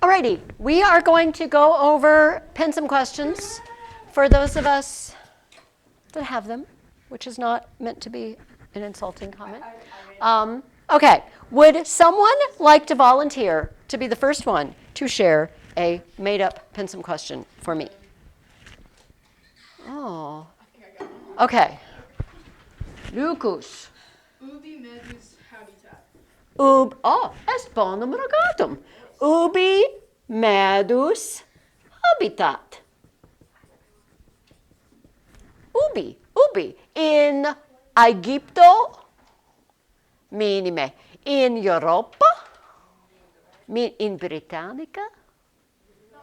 Alrighty, we are going to go over pin some questions for those of us that have them, which is not meant to be an insulting comment. Okay, would someone like to volunteer to be the first one to share a made-up pin some question for me? Oh, okay. Lucas. Ubi medus habitat. Est bonum rogatum. Ubi medus habitat. Ubi. In Egipto, minime. In Europa, in Britannica,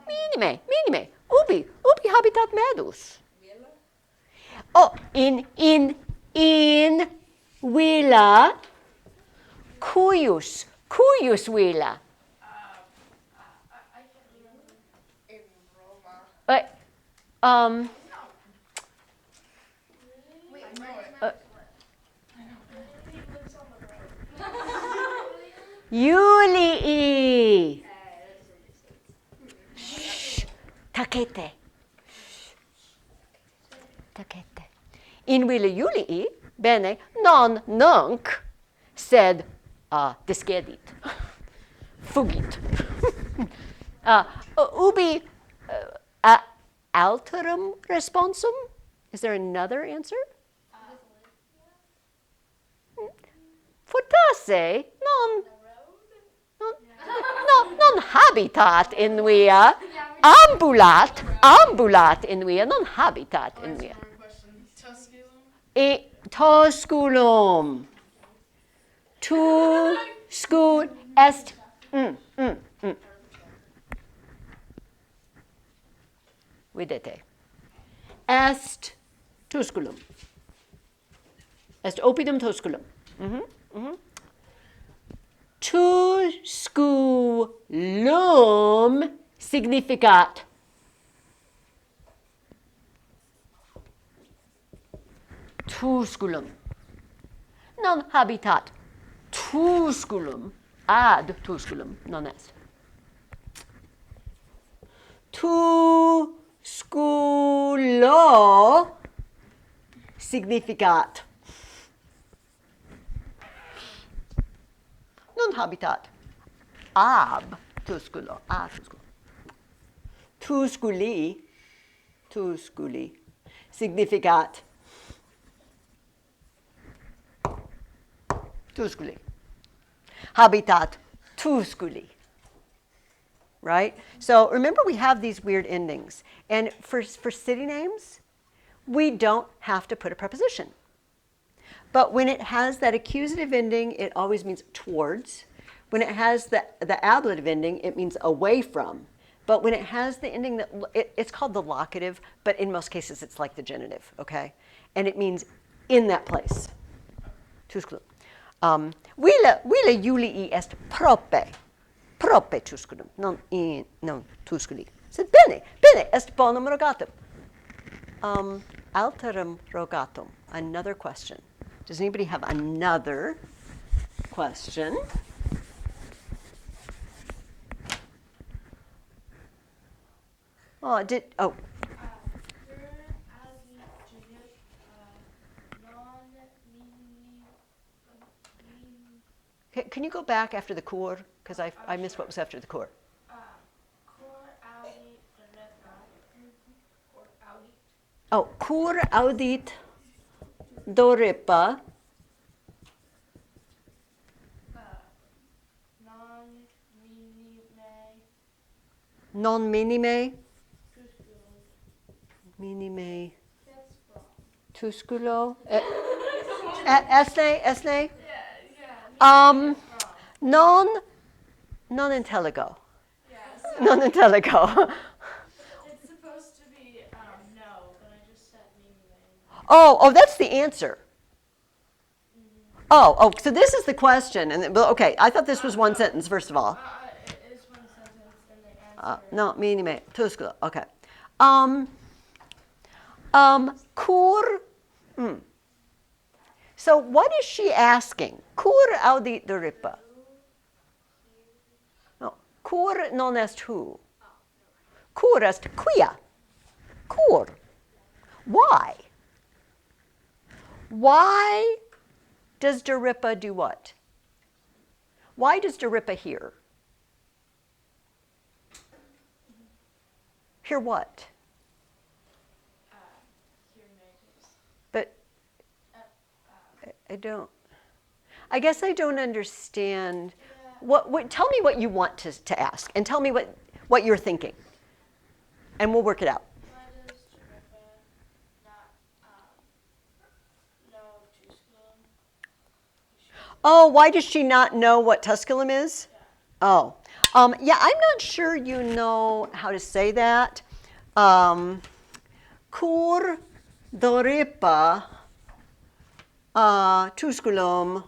minime. Ubi habitat medus. Oh, in villa, cuius villa. I can't remember. In Roma. Wait, I know it. He lives on the road. Julii. Shh. Takete. In villa Julii, bene, non nunc, sed discedit, fugit. Ubi alterum responsum? Is there another answer? Fortasse non habitat in via, ambulat in via, non habitat in via. E tosculum. Tuscul est. Videte. Est tusculum. Est oppidum tusculum. Tusculum significat Tusculum. Non habitat Tusculum ad Tusculum non est. Tusculo significat non habitat ab Tusculo. Tusculi significat Tusculi. Habitat Tusculi. Right? So remember we have these weird endings. And for city names, we don't have to put a preposition. But when it has that accusative ending, it always means towards. When it has the ablative ending, it means away from. But when it has the ending, that it's called the locative, but in most cases it's like the genitive, okay? And it means in that place. Tusculum. Villa Julii est prope Tusculum, non Tusculi. Sed bene, est bonum rogatum. Alterum rogatum, another question. Does anybody have another question? Can you go back after the cor? Because I missed what was after the cor. Cur audit doripa. Non minime. Minime. Tusculo. Esne. Non intelligo. Yes. Non intelligo. It's supposed to be no, but I just said minime. Oh, that's the answer. Oh, so this is the question. And okay, I thought this was one sentence, first of all. It is one sentence, and the answer. No, minime. Tusculo. Okay. Cur. So what is she asking? Cur audit doripa. No, Cur non est who. Cur est quia. Cur. Why? Why does Doripa do what? Why does Doripa hear? Hear what? Here Medus. But I don't. I guess I don't understand. What? Tell me what you want to ask, and tell me what you're thinking, and we'll work it out. Why does Jeripa not know Tusculum? Oh, why does she not know what Tusculum is? Yeah. Oh, yeah, I'm not sure you know how to say that. Cur Doripa Tusculum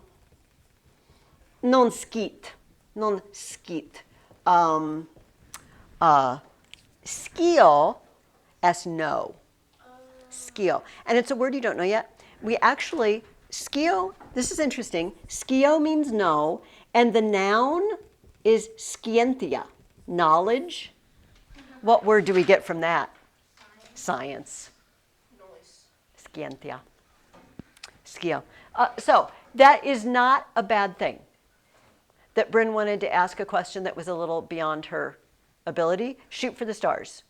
non scit. Non scit. Scio as no. Scio. And it's a word you don't know yet. We actually, scio, this is interesting. Scio means no, and the noun is scientia, knowledge. What word do we get from that? Science. Noise. Scientia. Scio. So that is not a bad thing. That Bryn wanted to ask a question that was a little beyond her ability. Shoot for the stars.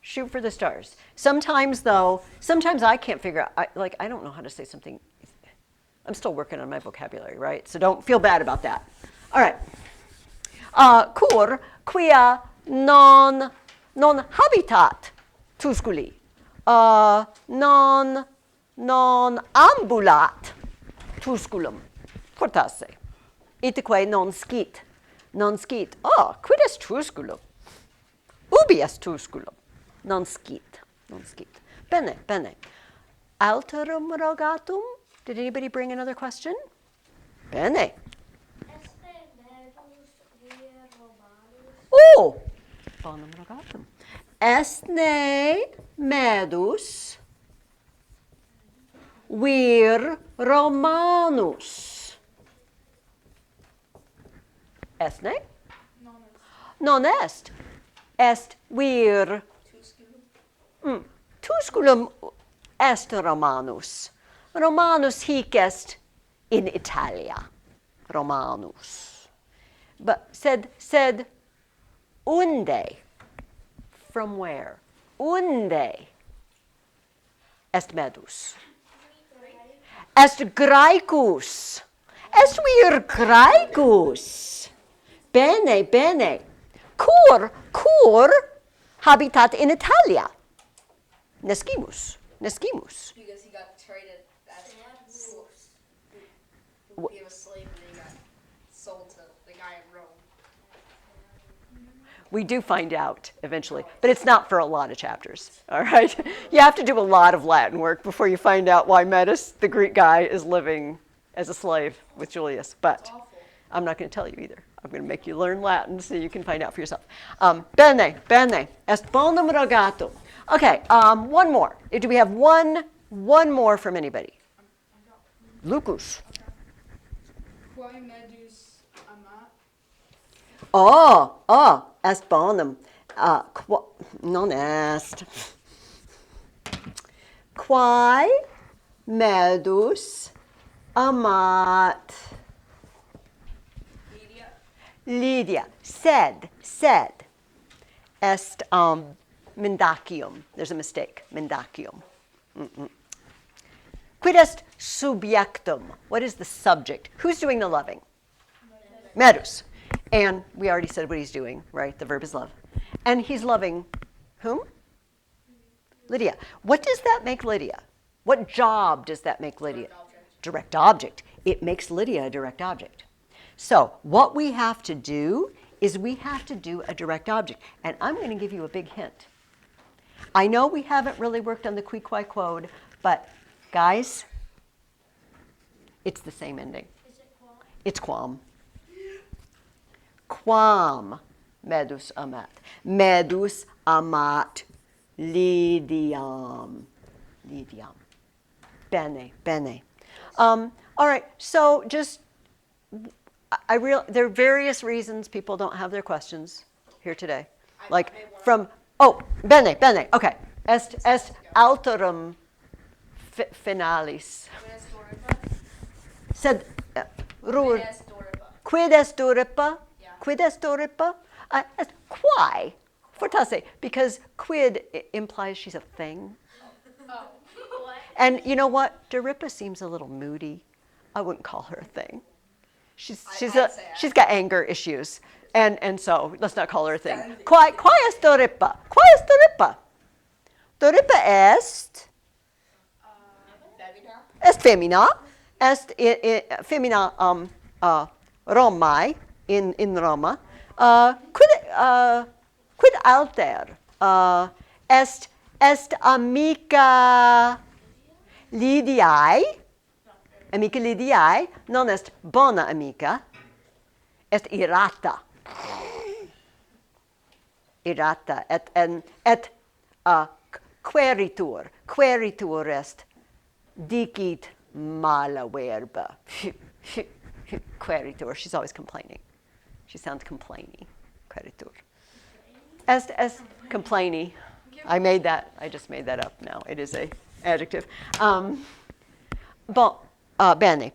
Shoot for the stars. Sometimes, though, I can't figure out, I don't know how to say something. I'm still working on my vocabulary, right? So don't feel bad about that. All right. Cur quia non habitat Tusculi. Non ambulat Tusculum. Fortasse. Itque non scit. Non scit. Oh, quid est Tusculum? Ubi est Tusculum? Non scit. Non scit. Bene, bene. Alterum rogatum? Did anybody bring another question? Bene. Oh! Bonum rogatum. Estne medus vir Romanus. Estne? Non est. Est vir Tusculum est Romanus. Romanus hic est in Italia. Romanus. But sed unde? From where? Unde est medus? Est Graecus. Est vir Graecus. Bene, bene. Cur habitat in Italia. Nescimus. Because he got traded as he was a slave and then he got sold to the guy in Rome. We do find out eventually, but it's not for a lot of chapters, all right? You have to do a lot of Latin work before you find out why Medus, the Greek guy, is living as a slave with Julius, but I'm not going to tell you either. I'm going to make you learn Latin so you can find out for yourself. Bene, bene, est bonum rogatum. Okay, one more. Do we have one more from anybody? Lucus. Quae medus amat? Est bonum. Non est. Quae medus amat. Lydia. Sed. Est mendacium. There's a mistake. Mendacium. Quid est subjectum? What is the subject? Who's doing the loving? Medus. And we already said what he's doing, right? The verb is love. And he's loving whom? Lydia. What does that make Lydia? What job does that make Lydia? Direct object. It makes Lydia a direct object. So what we have to do is we have to do a direct object. And I'm going to give you a big hint. I know we haven't really worked on the qui, quae, quod, but guys, it's the same ending. Is it quam? It's quam. Quam medus amat. Medus amat Lydiam. Lydiam. Bene, bene. All right, so just, there are various reasons people don't have their questions. here today. I Like made one. from, oh, bene, okay. Est alterum finalis. Sed, rur, quid est duripa? Yeah. Quid est duripa? Quae? Fortasse, because quid implies she's a thing. Oh. And you know what? Duripa seems a little moody. I wouldn't call her a thing. I'd say that. She's got anger issues. And so let's not call her a thing. Quae est duripa? Quae est duripa? Duripa est Femina. est femina. Est femina Romae in Roma. Quid alter est amica Lydiae. Amica Lydiae non est bona amica, est irata. Irata et queritur. Queritur est dicit mala verba. Queritur. She's always complaining. She sounds complainy. Queritur. Est complainy. I just made that up now. It is a adjective. Bon, bene.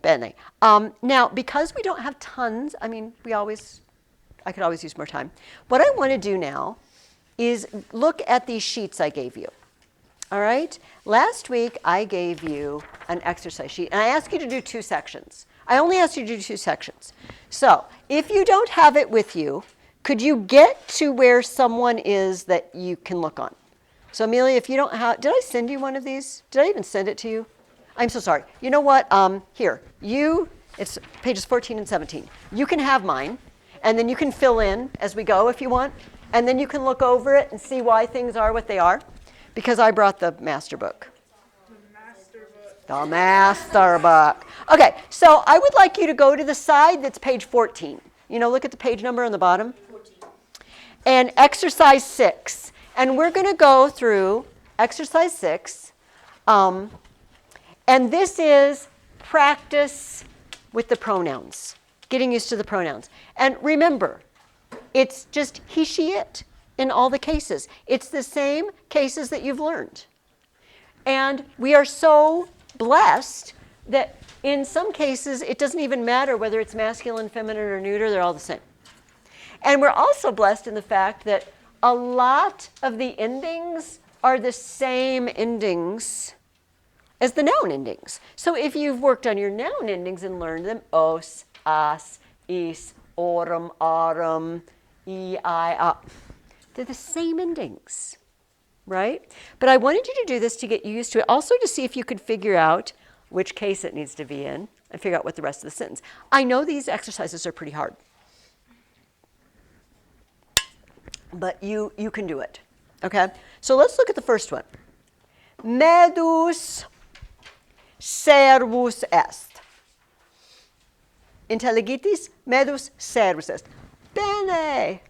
Now, because we don't have tons, I mean, I could always use more time. What I want to do now is look at these sheets I gave you. All right? Last week, I gave you an exercise sheet, and I asked you to do 2 sections. I only asked you to do 2 sections. So, if you don't have it with you, could you get to where someone is that you can look on? So, Amelia, if you don't have, did I send you one of these? Did I even send it to you? I'm so sorry. You know what? Here, it's pages 14 and 17. You can have mine, and then you can fill in as we go if you want, and then you can look over it and see why things are what they are, because I brought the master book. The master book. Okay, so I would like you to go to the side that's page 14. You know, look at the page number on the bottom. 14. And exercise 6. And we're going to go through exercise 6. And this is practice with the pronouns, getting used to the pronouns. And remember, it's just he, she, it in all the cases. It's the same cases that you've learned. And we are so blessed that in some cases, it doesn't even matter whether it's masculine, feminine, or neuter, they're all the same. And we're also blessed in the fact that a lot of the endings are the same endings as the noun endings. So if you've worked on your noun endings and learned them, os, as, is, orum, arum, I, they're the same endings, right? But I wanted you to do this to get used to it, also to see if you could figure out which case it needs to be in and figure out what the rest of the sentence. I know these exercises are pretty hard, but you can do it, okay? So let's look at the first one. Medus servus est. Intelligitis medus servus est. Bene.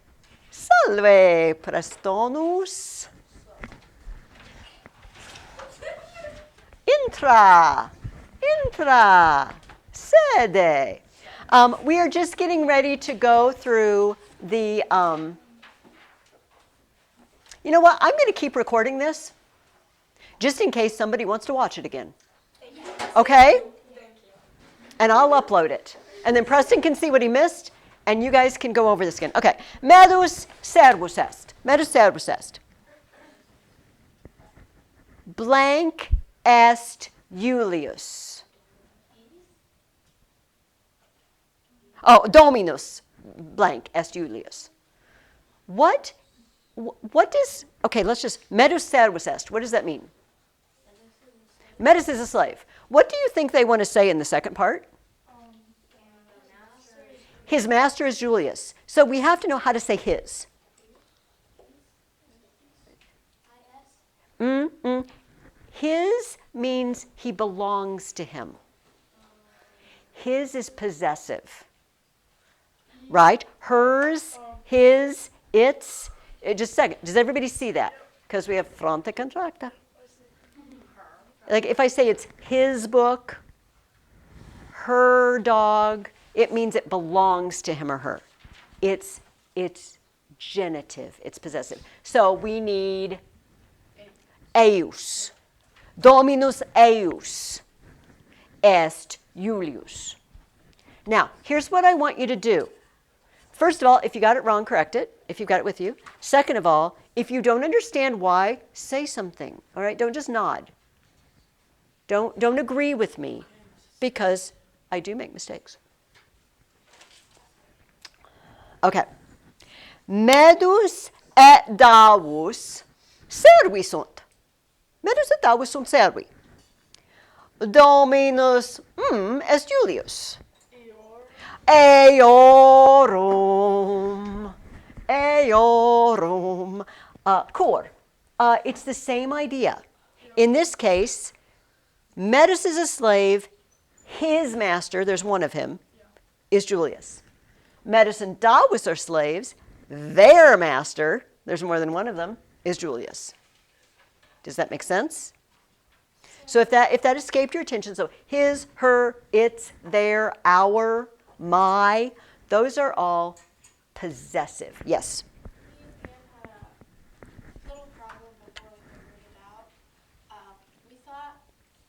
Salve, prestonus. Intra, sede. We are just getting ready to go through the, you know what, I'm going to keep recording this just in case somebody wants to watch it again. Okay? And I'll upload it. And then Preston can see what he missed, and you guys can go over this again. Okay. Medus servus est. Medus servus est. Blank est Julius. Oh, Dominus blank est Julius. What does, okay, let's just, medus servus est. What does that mean? Medus is a slave. What do you think they want to say in the second part? His master is Julius. So we have to know how to say his. His means he belongs to him. His is possessive. Right? Hers, his, its. Just a second. Does everybody see that? Because we have fronte contracta. Like if I say it's his book, her dog, it means it belongs to him or her. It's genitive. It's possessive. So we need eius. Dominus eius est Julius. Now, here's what I want you to do. First of all, if you got it wrong, correct it, if you've got it with you. Second of all, if you don't understand why, say something, all right? Don't just nod. Don't agree with me, because I do make mistakes. Okay. Medus et Davus servisunt. Medus et Davus sunt servi. Dominus est Julius. Eorum. Eorum. Cor. It's the same idea. In this case, Medus is a slave. His master, there's one of him, is Julius. Medus and Davus are slaves. Their master, there's more than one of them, is Julius. Does that make sense? So if that escaped your attention, so his, her, its, their, our, my, those are all possessive. Yes? We had a little problem before we figured it out. We thought,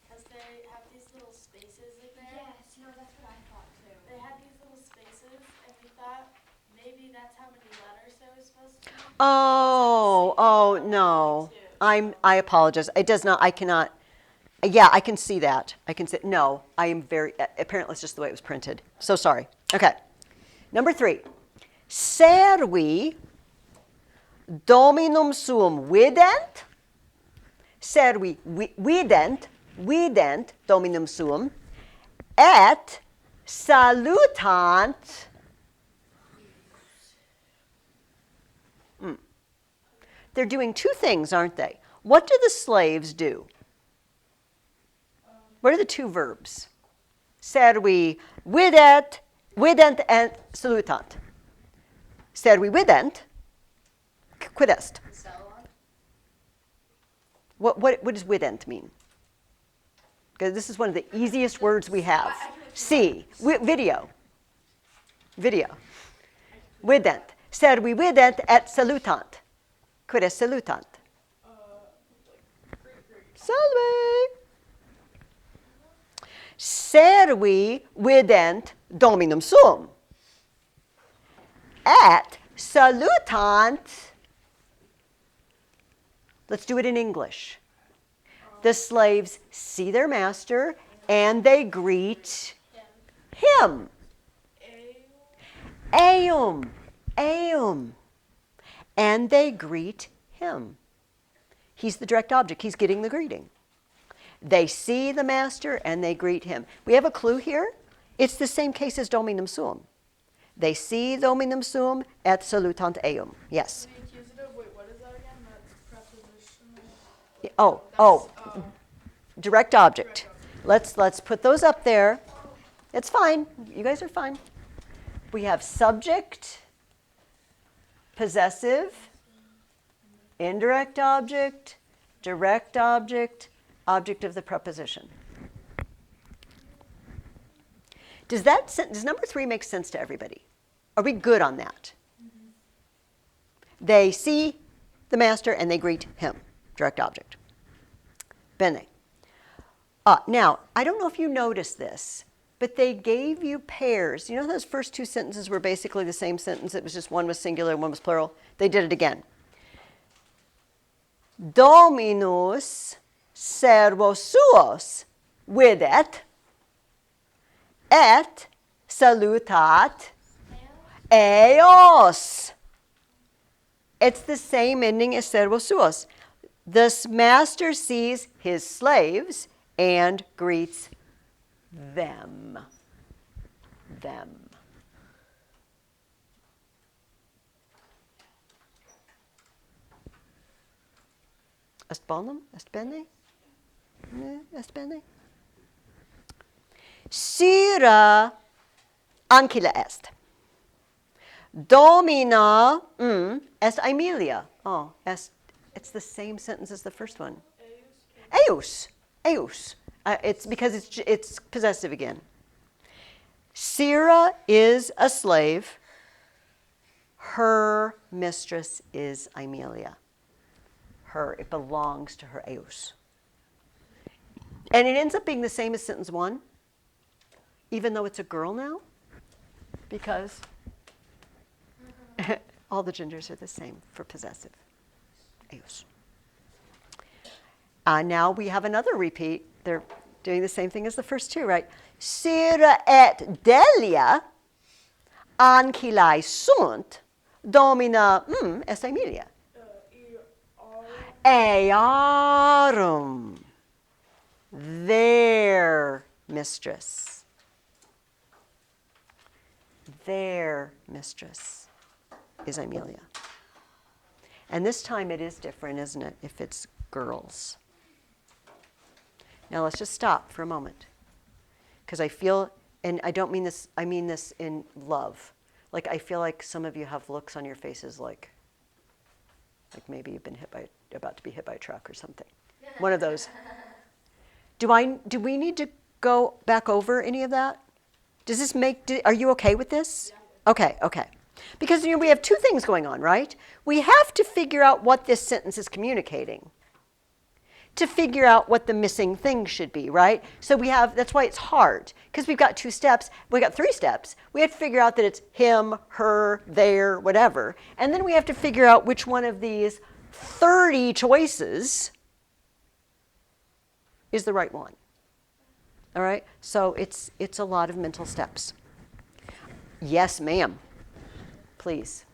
because they have these little spaces in there. Yes, no, that's what I thought too. They had these little spaces, and we thought maybe that's how many letters there was supposed to be. Oh, no. I apologize. It does not, I cannot. Yeah, I can see that. I can see, no, I am very, apparently it's just the way it was printed. So sorry. Okay. Number 3. Servi dominum suum vident. Servi vident dominum suum et salutant. They're doing two things, aren't they? What do the slaves do? What are the two verbs? Servi vident and salutant. Servi vident, quid est? What does vident mean? Because this is one of the easiest words we have. See, video. Video. Vident. Servi vident et salutant. Quid est salutant? Salve. Servi vident dominum suum et salutant. Let's do it in English. The slaves see their master and they greet him. Eum. Eum. And they greet him. He's the direct object. He's getting the greeting. They see the master and they greet him. We have a clue here. It's the same case as dominum suum. They see dominum suum et salutant eum. Yes. The accusative, wait, what is that again? That's prepositional. Oh, direct object. Let's put those up there. It's fine. You guys are fine. We have subject, possessive, indirect object, direct object, object of the preposition. Does number 3 make sense to everybody? Are we good on that? Mm-hmm. They see the master and they greet him. Direct object. Bene. Now, I don't know if you noticed this, but they gave you pairs. You know those first 2 sentences were basically the same sentence? It was just one was singular and one was plural. They did it again. Dominus servos suos videt et salutat eos. It's the same ending as servos suos. The master sees his slaves and greets them. Them. Est bonum? Est bene? Est bene? Sira ancilla est. Domina est Aemilia. Oh, est. It's the same sentence as the first one. Eus. Eus. It's because it's possessive again. Sira is a slave. Her mistress is Amelia. Her, it belongs to her, eus. And it ends up being the same as sentence 1, even though it's a girl now, because all the genders are the same for possessive, eus. Now we have another repeat. They're doing the same thing as the first two, right? Syra et Delia ankilai sunt domina est Amelia. Earum, their mistress. Their mistress is Amelia. And this time it is different, isn't it, if it's girls? Now let's just stop for a moment. Because I feel, and I don't mean this, I mean this in love. Like I feel like some of you have looks on your faces like maybe you've been about to be hit by a truck or something. One of those. Do we need to go back over any of that? Does this are you okay with this? Yeah. Okay. Because we have two things going on, right? We have to figure out what this sentence is communicating to figure out what the missing thing should be, right? So that's why it's hard, because we've got 2 steps. We got 3 steps. We have to figure out that it's him, her, their, whatever. And then we have to figure out which one of these 30 choices is the right one. All right? So it's a lot of mental steps. Yes, ma'am. Please.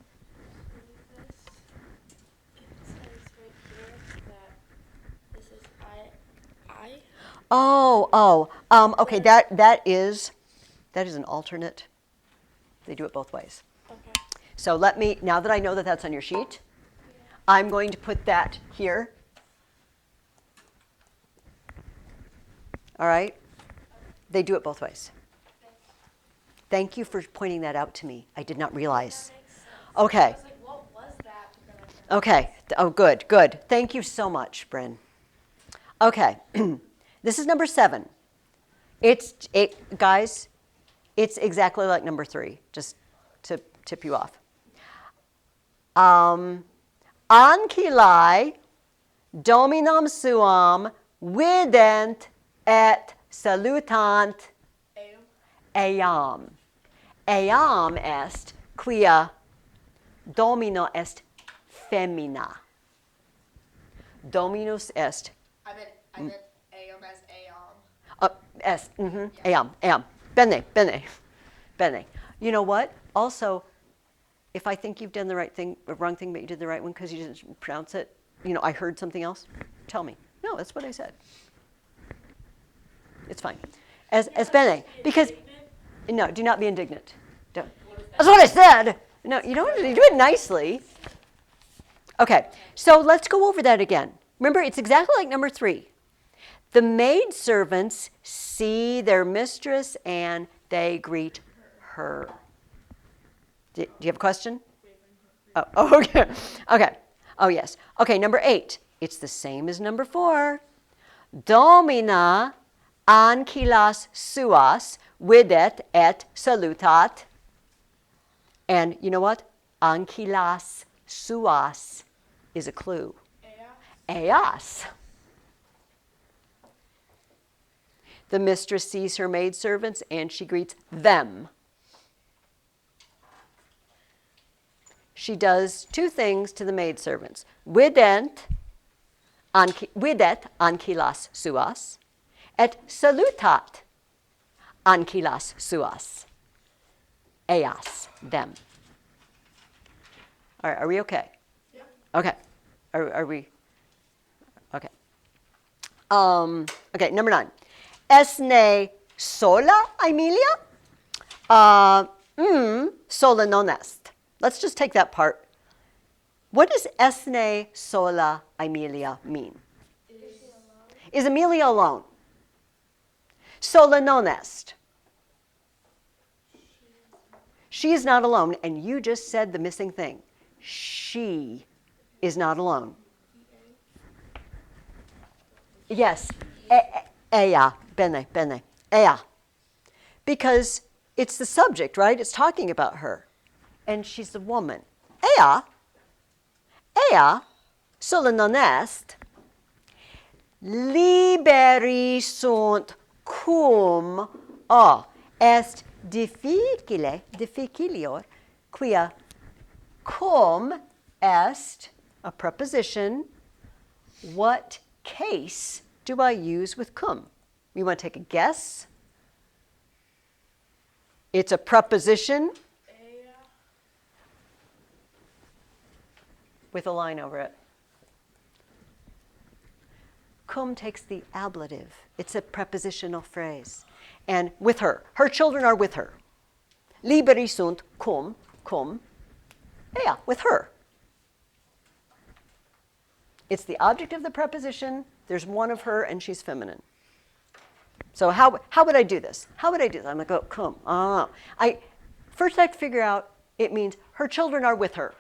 Okay, that is an alternate. They do it both ways. Okay. So now that I know that that's on your sheet, I'm going to put that here. All right? They do it both ways. Thank you for pointing that out to me. I did not realize. Okay. I was like, what was that? Okay. Oh, good. Thank you so much, Bryn. Okay. This is number 7. Guys, it's exactly like number 3, just to tip you off. Ancilai dominam suam vident et salutant eam. Eam est quia domino est femina. Dominus est. I meant AM as AOM. Eam. Bene. You know what? Also, if I think you've done the right thing, the wrong thing, but you did the right one because you didn't pronounce it, I heard something else, tell me. No, that's what I said. It's fine. As bene. Because, no, do not be indignant. Don't. That's what I said. No, you do it nicely. Okay, so let's go over that again. Remember, it's exactly like number 3. The maidservants see their mistress and they greet her. Do you have a question? Oh, okay. Okay. Oh, yes. Okay, number 8. It's the same as number 4. Domina ancillas suas videt et salutat. And you know what? Ancillas suas is a clue. Eas. The mistress sees her maidservants and she greets them. She does 2 things to the maidservants. Videt ancillas suas et salutat ancillas suas. Eas, them. All right, are we okay? Yeah. Okay. Are we? Okay. Okay, number 9. Esne sola, Amelia? Sola non est. Let's just take that part. What does esne sola, Amelia mean? Is Amelia alone? Sola non est. She is not alone, and you just said the missing thing. She is not alone. Yes. Ea. Bene. Ea. Because it's the subject, right? It's talking about her. And she's the woman. ea skulle non est liberi sunt cum est difficilior quia cum est a preposition. What case do I use with cum? You want to take a guess? It's a preposition with a line over it. Cum takes the ablative. It's a prepositional phrase. And with her. Her children are with her. Liberi sunt cum ea, with her. It's the object of the preposition. There's one of her, and she's feminine. So how would I do this? How would I do this? I'm going to go cum. First I have to figure out it means her children are with her.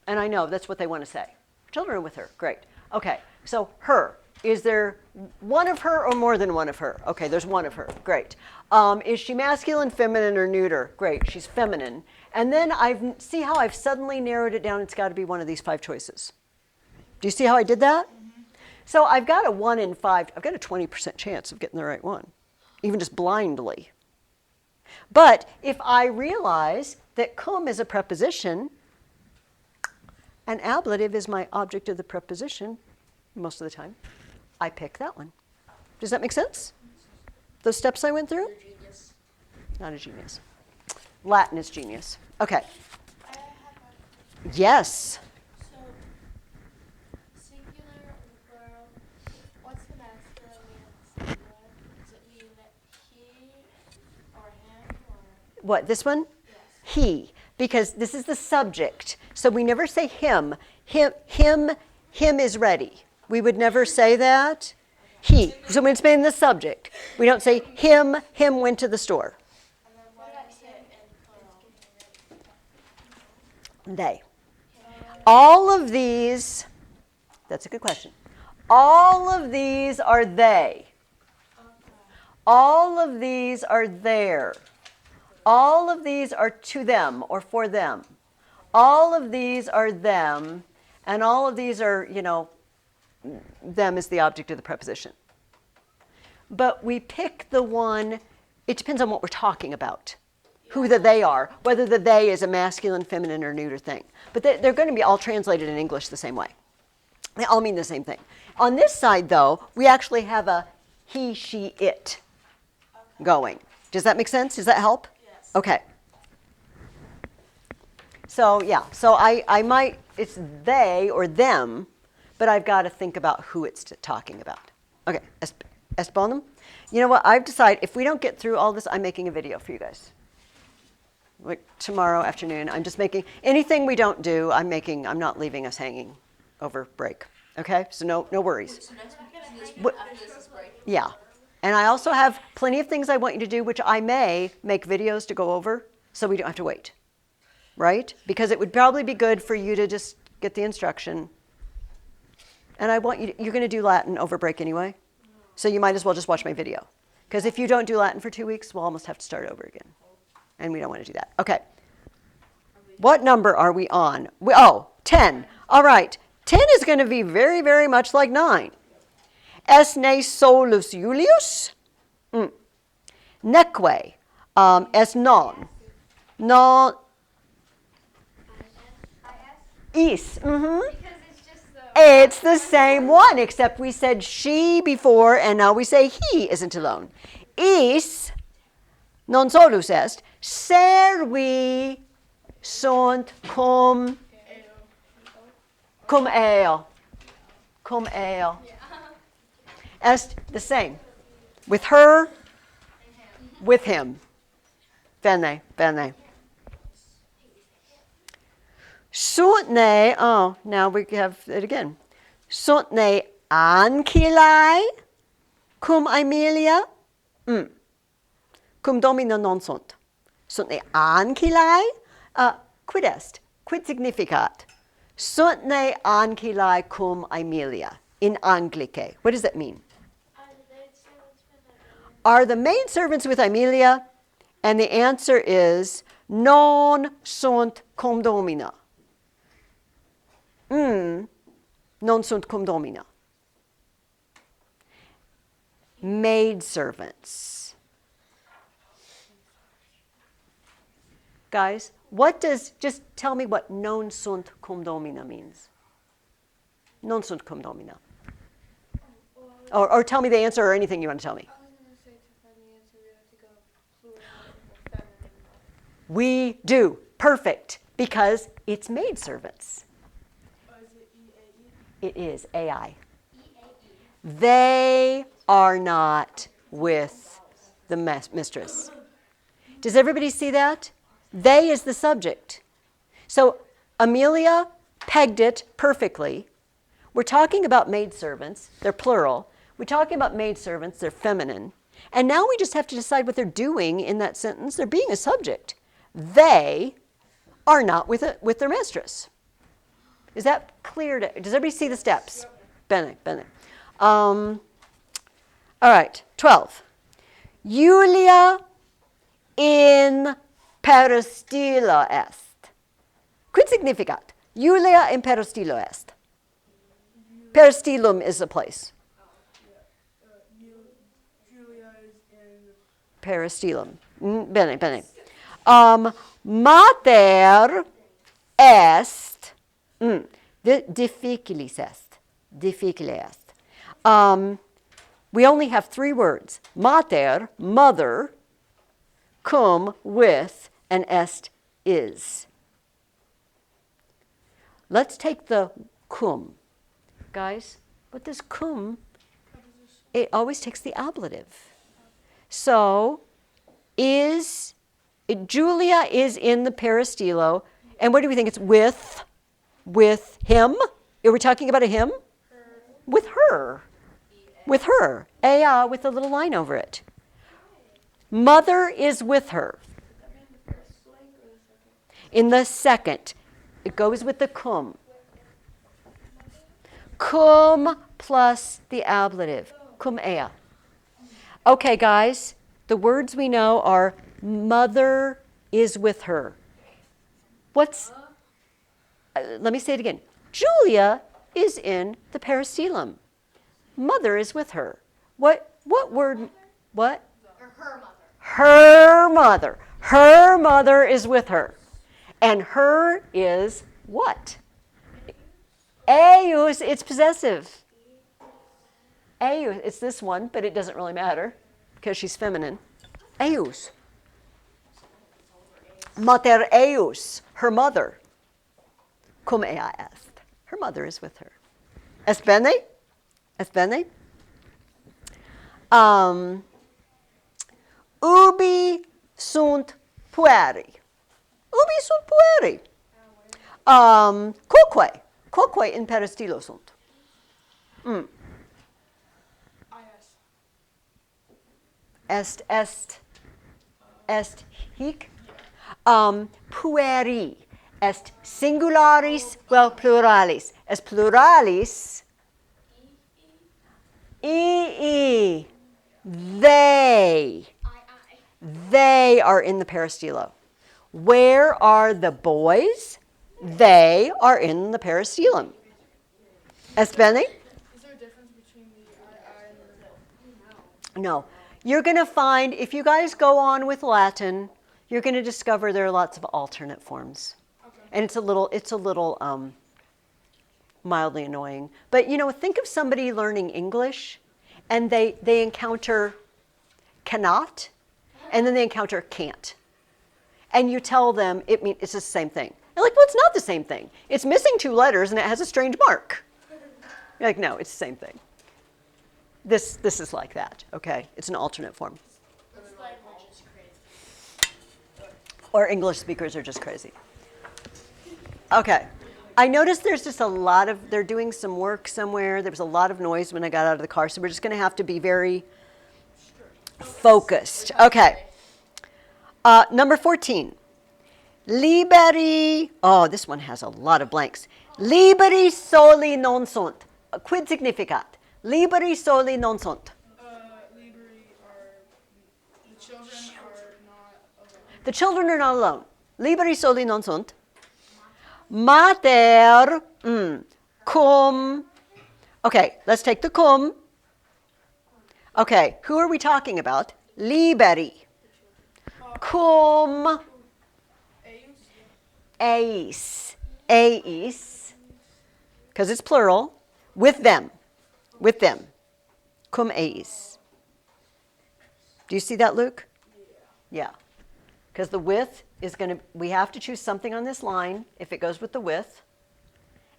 And I know that's what they want to say. Children are with her. Great. Okay. So her. Is there one of her or more than one of her? Okay, there's one of her. Great. Is she masculine, feminine, or neuter? Great. She's feminine. And then see how I've suddenly narrowed it down. It's got to be one of these 5 choices. Do you see how I did that? Mm-hmm. So I've got a 1 in 5. I've got a 20% chance of getting the right one, even just blindly. But if I realize that cum is a preposition, and ablative is my object of the preposition most of the time, I pick that one. Does that make sense? Those steps I went through? Genius. Not a genius. Latin is genius. Okay. I have a Yes. so singular or plural. What's the masculine and singular? Does it mean that he or him or What, this one? yes? He, because this is the subject. So we never say him. Him is ready. We would never say that. He. So when it's made in the subject, we don't say him went to the store. And then what about him in plural? They. All of these, that's a good question. All of these are they. All of these are there. All of these are to them or for them. All of these are them, and all of these are, them is the object of the preposition. But we pick the one, it depends on what we're talking about, who the they are, whether the they is a masculine, feminine, or neuter thing. But they're going to be all translated in English the same way. They all mean the same thing. On this side, though, we actually have a he, she, it going. Does that make sense? Does that help? Yes. Okay. So, yeah. So I might, it's they or them, but I've got to think about who it's talking about. Okay. Esponum? You know what? I've decided if we don't get through all this, I'm making a video for you guys. Like tomorrow afternoon, I'm just making, anything we don't do, I'm not leaving us hanging over break. Okay? So no worries. So next week, What- after this is break. Yeah. And I also have plenty of things I want you to do, which I may make videos to go over so we don't have to wait. Right? Because it would probably be good for you to just get the instruction. And I want you, you're going to do Latin over break anyway. So you might as well just watch my video. Because if you don't do Latin for 2 weeks, we'll almost have to start over again. And we don't want to do that. Okay. What number are we on? 10. All right. 10 is going to be very, very much like 9. Es ne solus Julius? Neque. Es non. Non. Is. Because it's just the. It's the same one, except we said she before, and now we say he isn't alone. Is non solus est, servi sunt cum eo. Cum eo. Est the same. With her, with him. Bene. Sunt ne, now we have it again. Sunt ne ancilai cum Aemilia? Cum domina non sunt. Sunt ne ancilai? Quid est? Quid significat? Sunt ne ancilai cum Aemilia in Anglice. What does that mean? Are the maid servants with Aemilia? And the answer is non sunt cum domina. non sunt cum domina. Maidservants. Guys, just tell me what non sunt cum domina means. Non sunt cum domina. Or tell me the answer or anything you want to tell me. I was going to say to find the answer, we have to go plural or feminine. We do. Perfect. Because it's maidservants. Is it E-A-E? It is AI. They are not with the mistress. Does everybody see that? They is the subject. So Amelia pegged it perfectly. We're talking about maidservants. They're plural. We're talking about maidservants. They're feminine. And now we just have to decide what they're doing in that sentence. They're being a subject. They are not with their mistress. Is that clear? Does everybody see the steps? Bene. All right, 12. Julia in peristilo est. Quid significat? Julia in peristilo est. Peristilum is a place. Julia is in Peristilum. Bene. Mater est. Difficilis est. Difficile est. We only have 3 words. Mater, mother, cum, with, and est, is. Let's take the cum. Guys, what does cum? It always takes the ablative. So, Julia is in the peristilo, and what do we think? It's with him? Are we talking about a him? With her. With her. Ea with a little line over it. Mother is with her. In the second, it goes with the cum. Cum plus the ablative. Cum ea. Okay, guys, the words we know are mother is with her. Let me say it again. Julia is in the peristilum. Mother is with her. What word? What? Her mother. Her mother. Her mother is with her. And her is what? Eius, it's possessive. Eius, it's this one, but it doesn't really matter because she's feminine. Eius. Mater eius, her mother. Cum ea est. Her mother is with her. Est bene? Est bene? Ubi sunt pueri. Ubi sunt pueri. Quoque in peristilo sunt. Est hic. Pueri. Est singularis, pluralis. Est pluralis. They are in the peristilo. Where are the boys? They are in the peristilum. Est bene? Is there a difference between the I and the No. You're going to find, if you guys go on with Latin, you're going to discover there are lots of alternate forms. Okay. And it's a little mildly annoying. But, think of somebody learning English, and they encounter cannot, and then they encounter can't. And you tell them it's the same thing. They're like, well, it's not the same thing. It's missing 2 letters, and it has a strange mark. You're like, no, it's the same thing. This is like that, okay? It's an alternate form. This language is crazy. Or English speakers are just crazy. Okay. I noticed there's just they're doing some work somewhere. There was a lot of noise when I got out of the car, so we're just going to have to be very focused. Okay. Number 14. Liberi, this one has a lot of blanks. Liberi soli non sunt. Quid significat? Liberi soli non sunt. Liberi are, the children are not alone. The children are not alone. Liberi soli non sunt. Mater. Cum. Okay, let's take the cum. Okay, who are we talking about? Liberi. Cum. Eis. Eis. Because it's plural. With them. With them. Cum eis. Do you see that, Luke? Yeah. Because the with is going to, we have to choose something on this line if it goes with the with.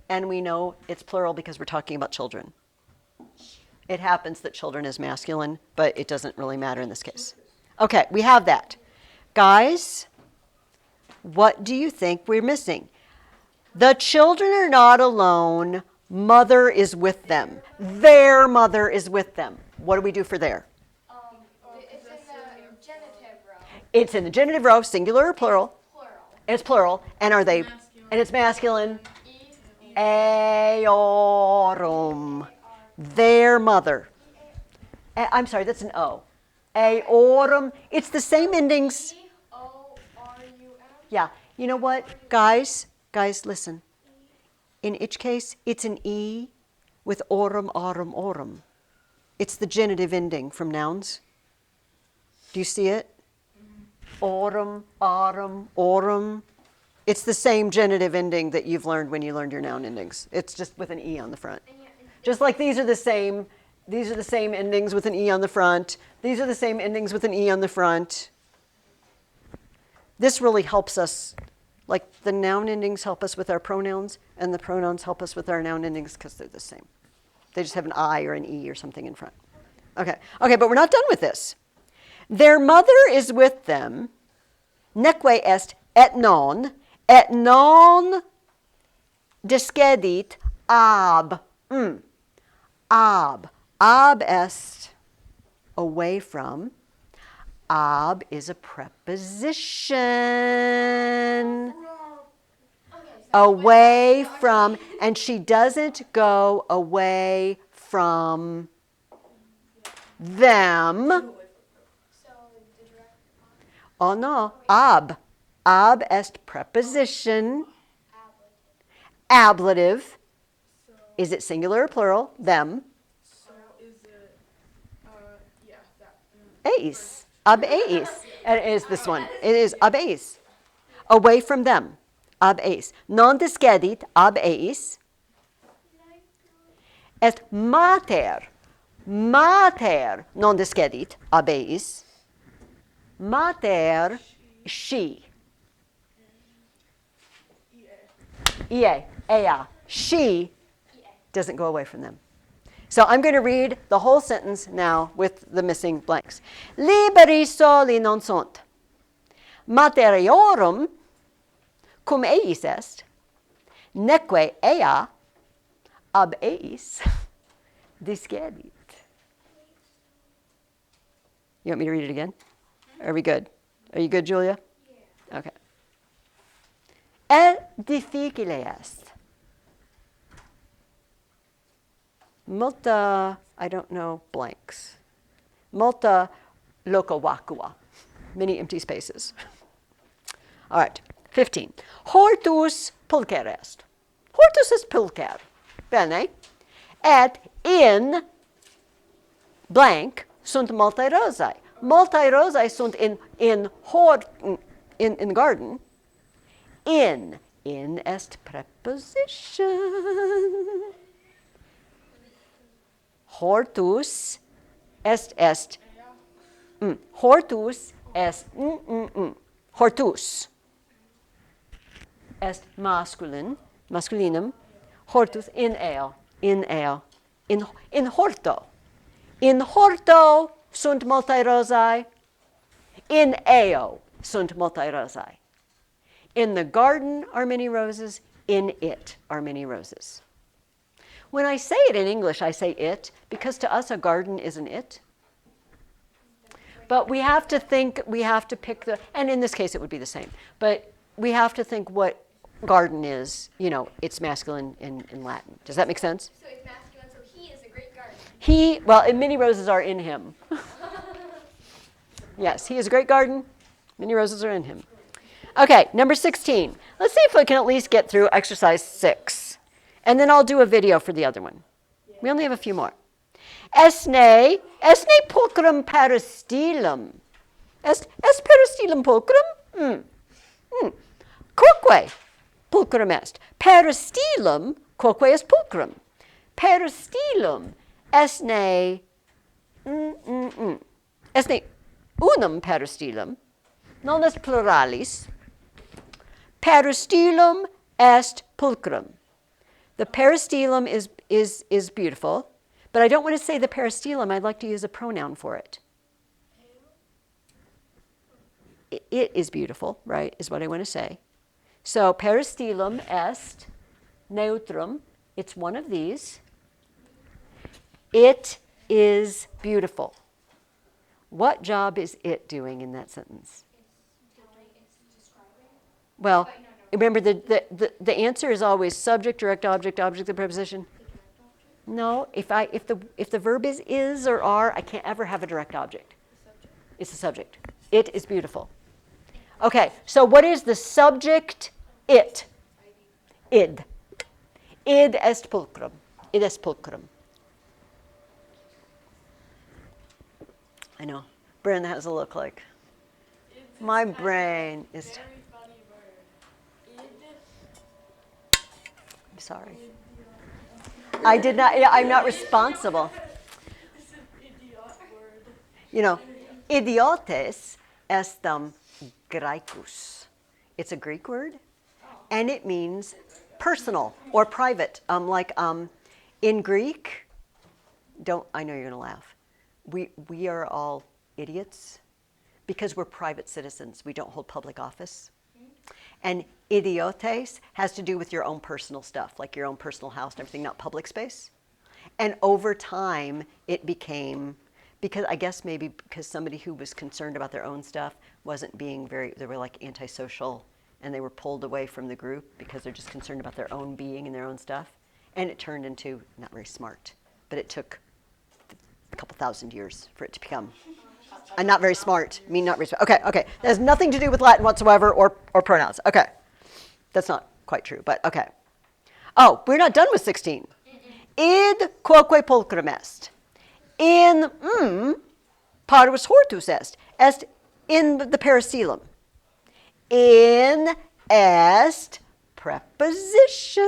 And we know it's plural because we're talking about children. It happens that children is masculine, but it doesn't really matter in this case. Okay, we have that. Guys, what do you think we're missing? The children are not alone. Mother is with them. Their mother is with them. What do we do for their? It's in the genitive row. It's in the genitive row, singular or plural? Plural. It's plural. And are they? Masculine. And it's masculine. Eorum. Their mother. I'm sorry, that's an O. Eorum. It's the same endings. E-O-R-U-M. Yeah. You know what? Guys, listen. In each case, it's an E with orum, aurum, orum. It's the genitive ending from nouns. Do you see it? Aurum, aurum, orum. It's the same genitive ending that you've learned when you learned your noun endings. It's just with an E on the front. Just like these are the same endings with an E on the front. These are the same endings with an E on the front. This really helps us, like the noun endings help us with our pronouns, and the pronouns help us with our noun endings because they're the same. They just have an I or an E or something in front. Okay, but we're not done with this. Their mother is with them. Neque est et non discedit ab. Ab. Ab est away from. Ab is a preposition. Away from, and she doesn't go away from them. So the direct Oh no, ab. Ab est preposition. Ablative. Is it singular or plural? Them. So is it, yeah, that. Eis. Ab eis. It is this one. It is ab eis. Away from them. Ab eis. Non discedit ab eis. Est mater. Mater non discedit ab eis. Mater, she. Ie, ea. She doesn't go away from them. So I'm going to read the whole sentence now with the missing blanks. Liberi soli non sunt. Materiorum cum eis est, neque ea ab eis discedit. You want me to read it again? Are we good? Are you good, Julia? Yeah. Okay. Et difficile est. Multa, I don't know, blanks. Multa loca vacua. Many empty spaces. All right, 15. Hortus pulcher est. Hortus est pulcher. Bene. Et in blank sunt multae rosae. Multae rosae sunt in garden. In est preposition. Hortus est. Hortus est. Hortus est masculinum. Hortus in eo. In horto. In horto sunt multae rosae. In eo sunt multae rosae. In the garden are many roses. In it are many roses. When I say it in English, I say it because to us a garden is an it. But we have to pick and in this case it would be the same, but we have to think what garden is, it's masculine in Latin. Does that make sense? So it's masculine, so he is a great gardener. Many roses are in him. Yes, he is a great garden. Many roses are in him. Okay, number 16. Let's see if we can at least get through exercise 6. And then I'll do a video for the other one. We only have a few more. Esne pulchrum peristylum. Est peristylum pulchrum? Quoque pulchrum est. Peristylum quoque est pulchrum. Peristylum esne esne unum peristylum, non est pluralis. Peristylum est pulchrum. The peristylum is beautiful, but I don't want to say the peristylum. I'd like to use a pronoun for it. It is beautiful, right, is what I want to say. So peristylum est neutrum. It's one of these. It is beautiful. What job is it doing in that sentence? Well, remember the answer is always subject, direct object, object of preposition. No, if the verb is or are, I can't ever have a direct object. It's the subject. It is beautiful. Okay, so what is the subject? It. Id. Id est pulchrum. Id est pulchrum. I know. Brenda has a look like. My brain is. Very funny word. I'm sorry. I did not. I'm not responsible. It's an idiot word. You know, idiotes estam graecus. It's a Greek word, and it means personal or private. In Greek, I know you're gonna laugh. We are all idiots because we're private citizens. We don't hold public office. And idiotes has to do with your own personal stuff, like your own personal house and everything, not public space. And over time, it became, because I guess maybe because somebody who was concerned about their own stuff wasn't being they were like antisocial, and they were pulled away from the group because they're just concerned about their own being and their own stuff. And it turned into not very smart, but it took a couple thousand years for it to become not very smart, not very smart. Okay. That has nothing to do with Latin whatsoever or pronouns. Okay. That's not quite true, but okay. Oh, we're not done with 16. Id quoque pulchrum est. In parvus hortus est in the peristylum. In est preposition.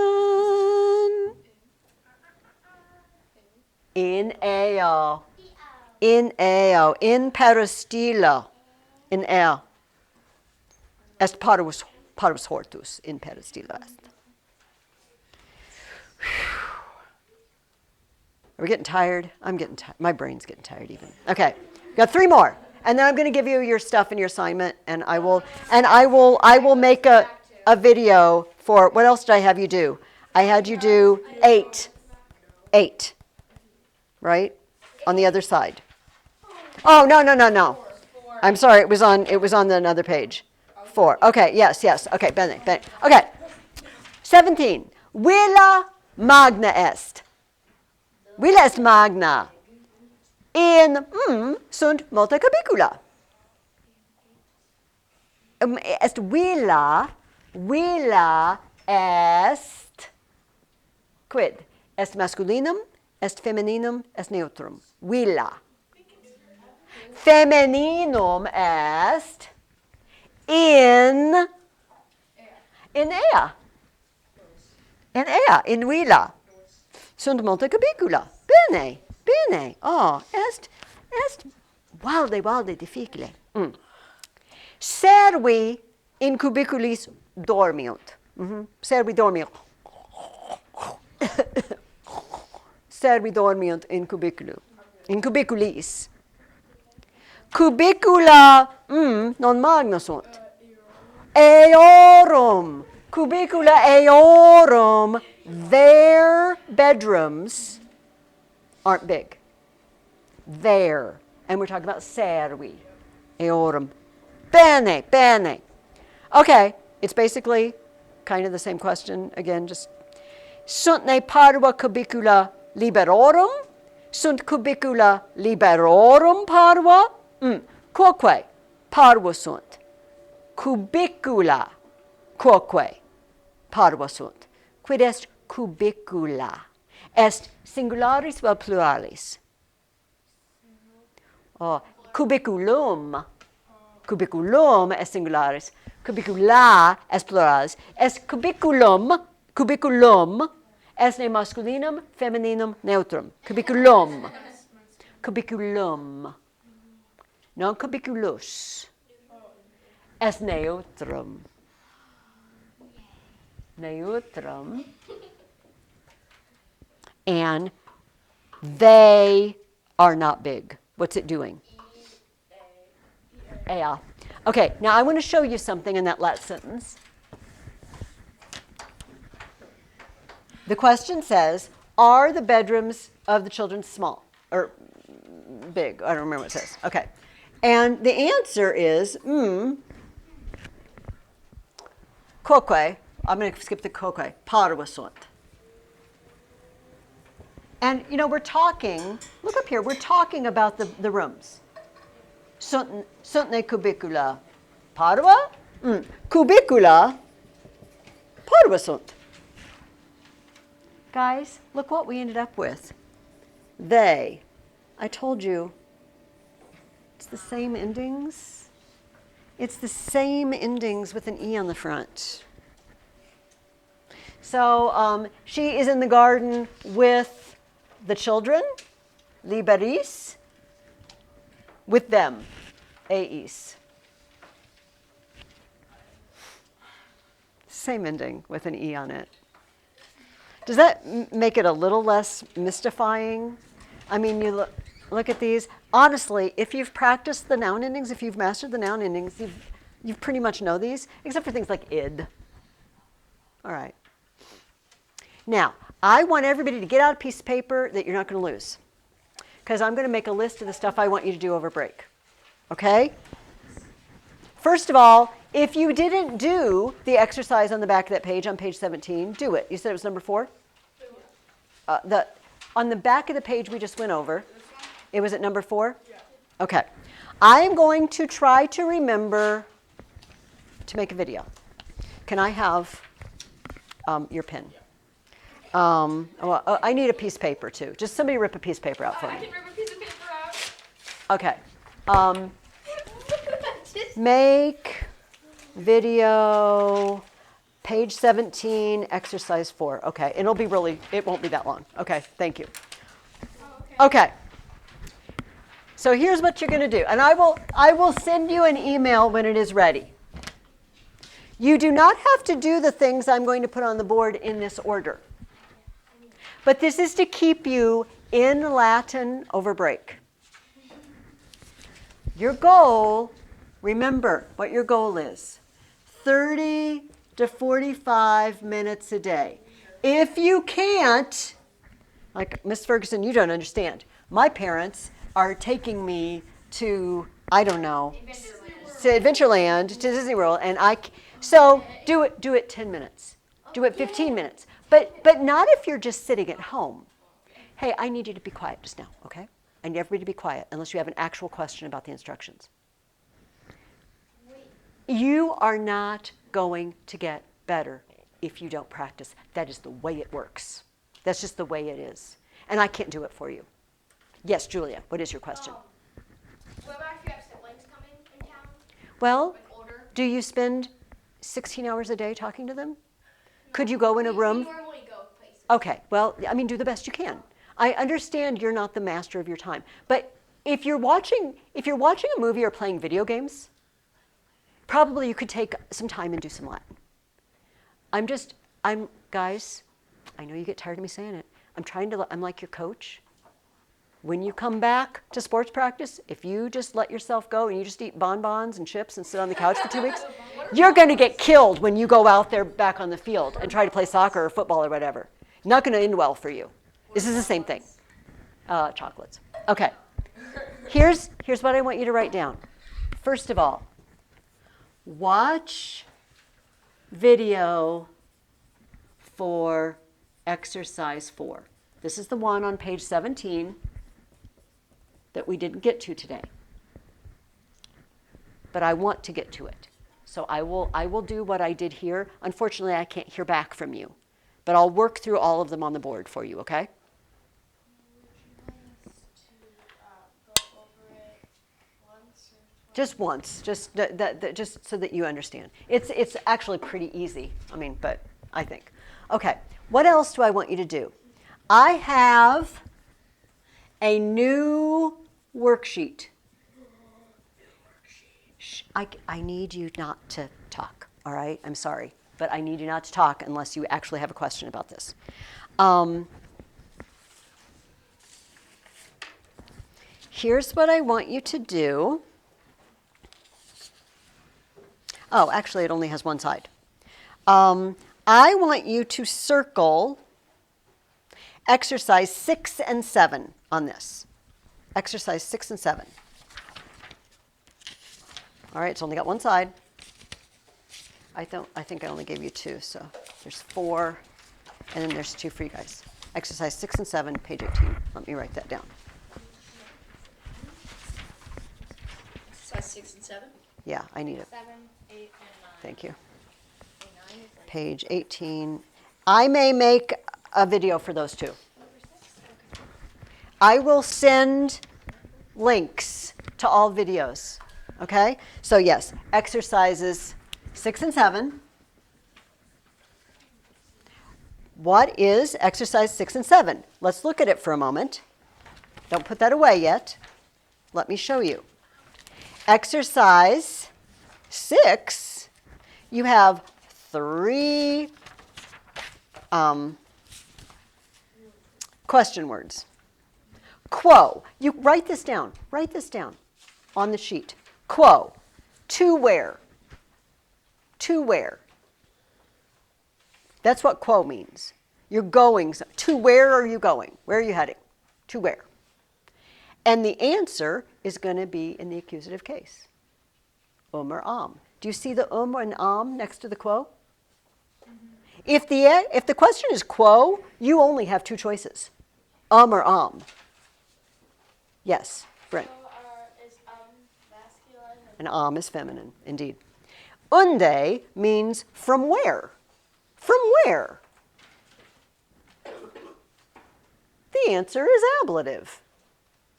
In eo. In eo. In peristylo. In eo. Est parvus hortus in peristylo est. Are we getting tired? I'm getting tired. My brain's getting tired even. Okay, got 3 more, and then I'm going to give you your stuff and your assignment, and I will make a video for what else did I have you do? I had you do 8, right? On the other side. Oh no. I'm sorry. It was on another page. 4. Okay. Yes. Okay. Bene. Okay. 17. Villa magna est. Villa est magna. In sunt multa cubicula. Est villa est quid? Est masculinum, est femininum, est neutrum. Villa. Femininum est in ea. In villa. Sunt multa cubicula. Bene. Oh, est valde difficile. Servi in cubiculis dormiunt. Servi dormiunt. Servi dormiunt in cubiculis. Cubicula non magna sunt. Eorum. Cubicula eorum. Their bedrooms aren't big. There. And we're talking about servi. Eorum. Bene. Okay, it's basically kind of the same question. Again, just sunt ne parva cubicula liberorum? Sunt cubicula liberorum parva? Quoque parva sunt. cubicula quoque parva sunt. Quid est cubicula? Est singularis vel pluralis? Oh, cubiculum. Cubiculum est singularis. Cubicula est pluralis. Est cubiculum est ne masculinum, femininum, neutrum. Cubiculum. Cubiculum. Non cubiculus. Est neutrum. Neutrum. And they are not big. What's it doing? Yeah. Okay, now I want to show you something in that last sentence. The question says, are the bedrooms of the children small or big? I don't remember what it says. Okay. And the answer is, quoque. I'm going to skip the quoque. Parva sunt. And, you know, we're talking, look up here, we're talking about the rooms. Sunt ne cubicula parva? Cubicula parva sunt. Guys, look what we ended up with. They. I told you, it's the same endings. It's the same endings with an E on the front. So she is in the garden with the children, liberis, with them, eis. Same ending with an E on it. Does that make it a little less mystifying? I mean, you look at these. Honestly, if you've practiced the noun endings, if you've mastered the noun endings, you pretty much know these, except for things like id. All right. Now, I want everybody to get out a piece of paper that you're not going to lose, because I'm going to make a list of the stuff I want you to do over break. Okay? First of all, if you didn't do the exercise on the back of that page, on page 17, do it. You said it was number 4? On the back of the page we just went over, it was at number 4? Yeah. Okay. I'm going to try to remember to make a video. Can I have your pen? I need a piece of paper too. Just somebody rip a piece of paper out for me. I can rip a piece of paper out. Okay. Make video page 17, exercise 4. Okay, it won't be that long. Okay, thank you. Okay. So here's what you're going to do. And I will send you an email when it is ready. You do not have to do the things I'm going to put on the board in this order. But this is to keep you in Latin over break. Your goal, remember what your goal is. 30 to 45 minutes a day. If you can't, like Miss Ferguson, you don't understand. My parents are taking me to, I don't know, to Adventureland, to Disney World, and so do it 10 minutes. Do it 15 minutes. But not if you're just sitting at home. Hey, I need you to be quiet just now, okay? I need everybody to be quiet unless you have an actual question about the instructions. You are not going to get better if you don't practice. That is the way it works. That's just the way it is. And I can't do it for you. Yes, Julia, what is your question? What about if you have siblings coming in town? Well, Like older? do you spend 16 hours a day talking to them? Could you go in a room? We normally go places. Okay, well, I mean, do the best you can. I understand you're not the master of your time. But if you're watching a movie or playing video games, probably you could take some time and do some Latin. Guys, I know you get tired of me saying it. I'm like your coach. When you come back to sports practice, if you just let yourself go and you just eat bonbons and chips and sit on the couch for 2 weeks, you're going to get killed when you go out there back on the field and try to play soccer or football or whatever. Not going to end well for you. This is the same thing. Chocolates. Okay. Here's what I want you to write down. First of all, watch video for exercise 4. This is the one on page 17 that we didn't get to today. But I want to get to it. So I will do what I did here. Unfortunately, I can't hear back from you. But I'll work through all of them on the board for you, okay? Would you like us to go over it once or twice? Just once, just so that you understand. It's actually pretty easy. I mean, but I think. Okay, what else do I want you to do? I have a new worksheet. Shh, I need you not to talk, all right? I'm sorry, but I need you not to talk unless you actually have a question about this. Here's what I want you to do. Oh, actually, it only has one side. I want you to circle exercise 6 and 7 on this. Exercise 6 and 7. All right, it's only got one side. I think I only gave you 2, so there's 4, and then there's 2 for you guys. Exercise 6 and 7, page 18. Let me write that down. Size 6 and 7. Yeah, I need it. 7, 8, and 9. Thank you. 9 is like Page 18. I may make a video for those 2. I will send links to all videos, okay? So yes, exercises 6 and 7. What is exercise 6 and 7? Let's look at it for a moment. Don't put that away yet. Let me show you. Exercise 6, you have 3 question words. Quo. You write this down. Write this down on the sheet. Quo. To where? To where? That's what quo means. You're going. To where are you going? Where are you heading? To where? And the answer is going to be in the accusative case. Or am. Do you see the and am next to the quo? If the question is quo, you only have 2 choices. Or am. Yes, Brent. So is masculine And am is feminine, indeed. Unde means from where? From where? The answer is ablative.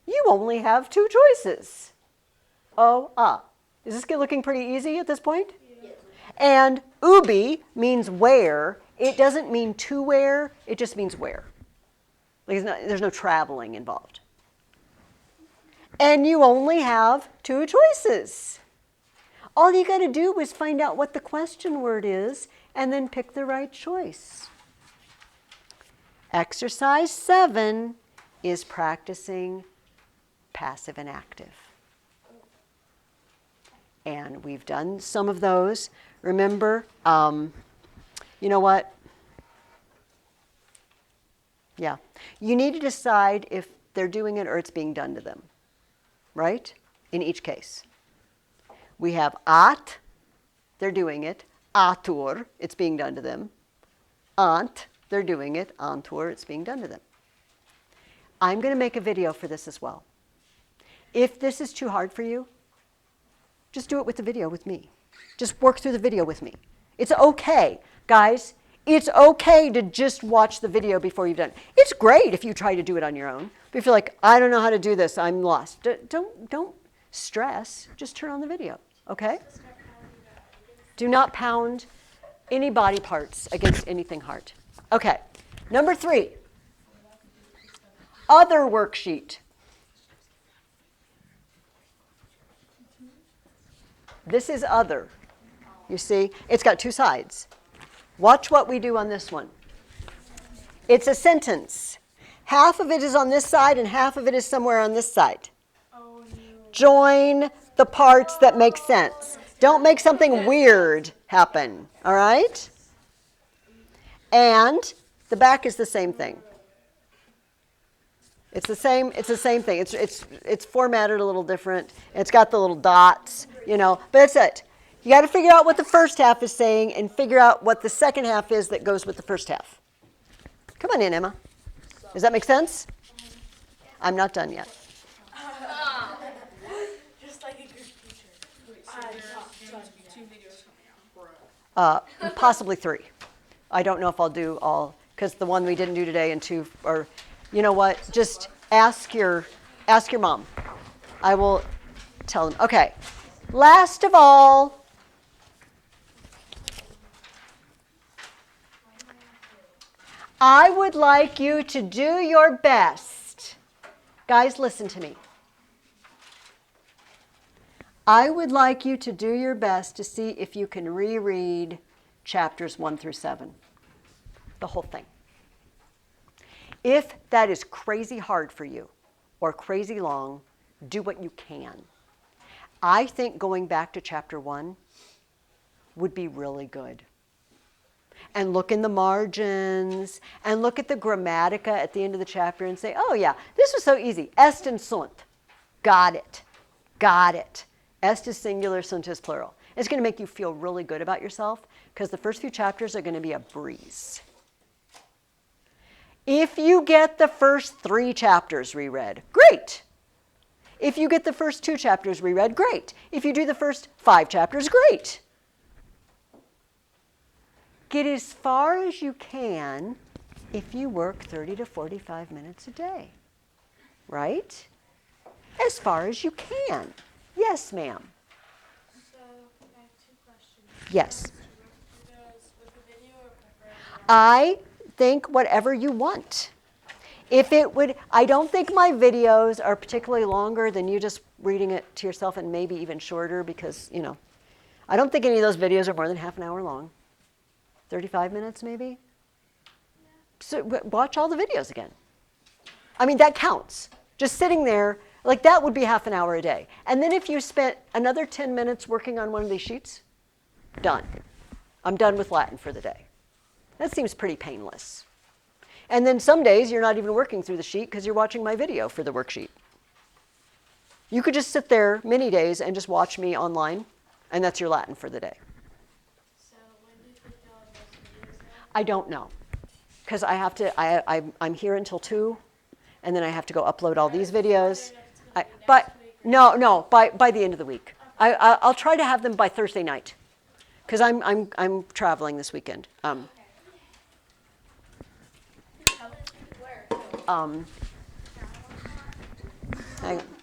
You only have 2 choices. Oh, ah. Is this looking pretty easy at this point? Yes. And ubi means where. It doesn't mean to where. It just means where. Like there's no traveling involved. And you only have 2 choices. All you got to do is find out what the question word is and then pick the right choice. Exercise 7 is practicing passive and active. And we've done some of those. Remember, you know what? Yeah. You need to decide if they're doing it or it's being done to them. Right? In each case. We have at, they're doing it. Atur, it's being done to them. Ant, they're doing it. Antur, it's being done to them. I'm going to make a video for this as well. If this is too hard for you, just do it with the video with me. Just work through the video with me. It's okay. Guys, it's okay to just watch the video before you've done it. It's great if you try to do it on your own. But if you're like, I don't know how to do this, I'm lost. Don't stress. Just turn on the video, okay? Do not pound any body parts against anything hard. Okay, number 3. Other worksheet. This is other. You see, it's got 2 sides. Watch what we do on this one. It's a sentence. Half of it is on this side and half of it is somewhere on this side. Oh, no. Join the parts that make sense. Don't make something weird happen, all right? And the back is the same thing. It's the same thing. It's formatted a little different. It's got the little dots, but that's it. You got to figure out what the first half is saying and figure out what the second half is that goes with the first half. Come on in, Emma. Does that make sense? I'm not done yet. Just like a good teacher. Wait, so 2 videos. Possibly 3. I don't know if I'll do all, because the one we didn't do today and 2, or you know what? Just ask your mom. I will tell them. Okay. Last of all, I would like you to do your best. Guys, listen to me. I would like you to do your best to see if you can reread chapters 1 through 7. The whole thing. If that is crazy hard for you or crazy long, do what you can. I think going back to chapter 1 would be really good. And look in the margins and look at the grammatica at the end of the chapter and say, oh yeah, this was so easy. Est and sunt. Got it. Got it. Est is singular, sunt is plural. It's going to make you feel really good about yourself because the first few chapters are going to be a breeze. If you get the first 3 chapters reread, great. If you get the first 2 chapters reread, great. If you do the first 5 chapters, great. Get as far as you can if you work 30 to 45 minutes a day, right? As far as you can. Yes, ma'am. So, I have 2 questions. Yes. Videos with the video or preferably? I think whatever you want. If it would, I don't think my videos are particularly longer than you just reading it to yourself, and maybe even shorter because, you know, I don't think any of those videos are more than half an hour long. 35 minutes maybe? Yeah. So watch all the videos again. I mean, that counts. Just sitting there, like that would be half an hour a day. And then if you spent another 10 minutes working on one of these sheets, done. I'm done with Latin for the day. That seems pretty painless. And then some days you're not even working through the sheet because you're watching my video for the worksheet. You could just sit there many days and just watch me online, and that's your Latin for the day. So, when do you think you'll have those videos out? I don't know, because I have to. I'm here until 2, and then I have to go upload all these videos. But no, by the end of the week. I'll try to have them by Thursday night, because I'm traveling this weekend. Where? Hang on.